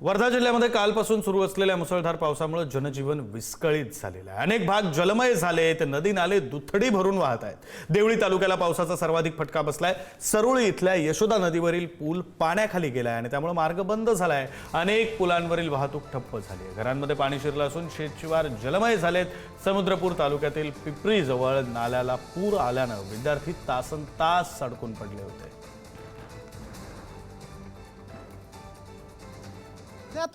वर्धा जिल्ह्यामध्ये कालपासून सुरू असलेल्या मुसळधार पावसामुळे जनजीवन विस्कळीत झालेलं आहे। अनेक भाग जलमय झाले, तर नदी नाले दुथडी भरून वाहत आहेत। देवळी तालुक्याला पावसाचा सर्वाधिक फटका बसलाय। सरुळी इथल्या यशोदा नदीवरील पूल पाण्याखाली गेलाय आणि त्यामुळे मार्ग बंद झालाय। अनेक पुलांवरील वाहतूक ठप्प झाली आहे। घरांमध्ये पाणी शिरलं असून शेतशिवार जलमय झालेत। समुद्रपूर तालुक्यातील पिपरी जवळ नाल्याला पूर आल्याने विद्यार्थी तासनतास अडकून पडले होते।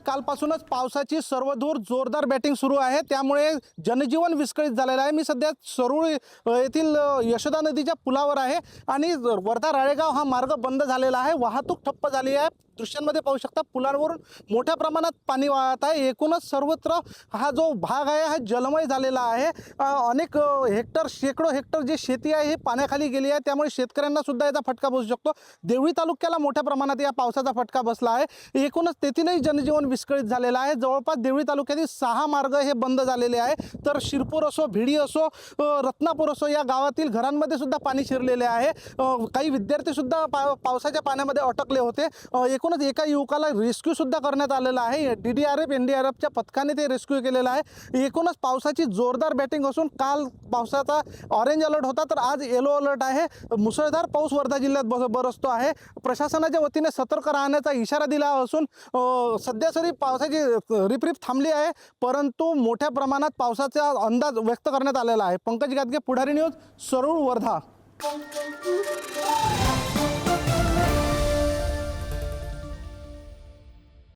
कालपासूनच पावसाची सर्वदूर जोरदार बॅटिंग सुरू आहे, त्यामुळे जनजीवन विस्कळीत झालेलं आहे। मी सध्या सरुळी येथील यशोदा नदीच्या पुलावर आहे आणि वर्धा राळेगाव हा मार्ग बंद झालेला आहे, वाहतूक ठप्प झाली आहे। दृश्यांमध्ये पाहू शकता पुलांवरून मोठ्या प्रमाणात पाणी वाहत आहे। एकूणच सर्वत्र हा जो भाग आहे हा जलमय झालेला आहे। अनेक हेक्टर शेकडो हेक्टर जी शेती आहे ही पाण्याखाली गेली आहे, त्यामुळे शेतकऱ्यांना सुद्धा याचा फटका बसू शकतो। देवळी तालुक्याला मोठ्या प्रमाणात या पावसाचा फटका बसला आहे। एकूणच तेथीलही जनजीवन विस्कळीत झालेलं आहे। जवळपास देवळी तालुक्यातील 6 मार्ग हे बंद झालेले आहे, तर शिरपूर असो, भिडी असो, रत्नापूर असो या गावातील घरांमध्ये सुद्धा पाणी शिरलेले आहे। काही विद्यार्थी सुद्धा पावसाच्या पाण्यामध्ये अटकले होते। एकूणच एका युवकाला रेस्क्यू सुद्धा करण्यात आलेला आहे। DDRF NDRFच्या पथकाने ते रेस्क्यू केलेलं आहे। एकूणच पावसाची जोरदार बॅटिंग असून काल पावसाचा ऑरेंज अलर्ट होता, तर आज येलो अलर्ट आहे। मुसळधार पाऊस वर्धा जिल्ह्यात बरसतो आहे। प्रशासनाच्या वतीने सतर्क राहण्याचा इशारा दिला असून सध्या तरी पावसाची रिपरिप थांबली आहे, परंतु मोठ्या प्रमाणात पावसाचा अंदाज व्यक्त करण्यात आलेला आहे। पंकज गादगे, पुढारी न्यूज, सरूळ, वर्धा।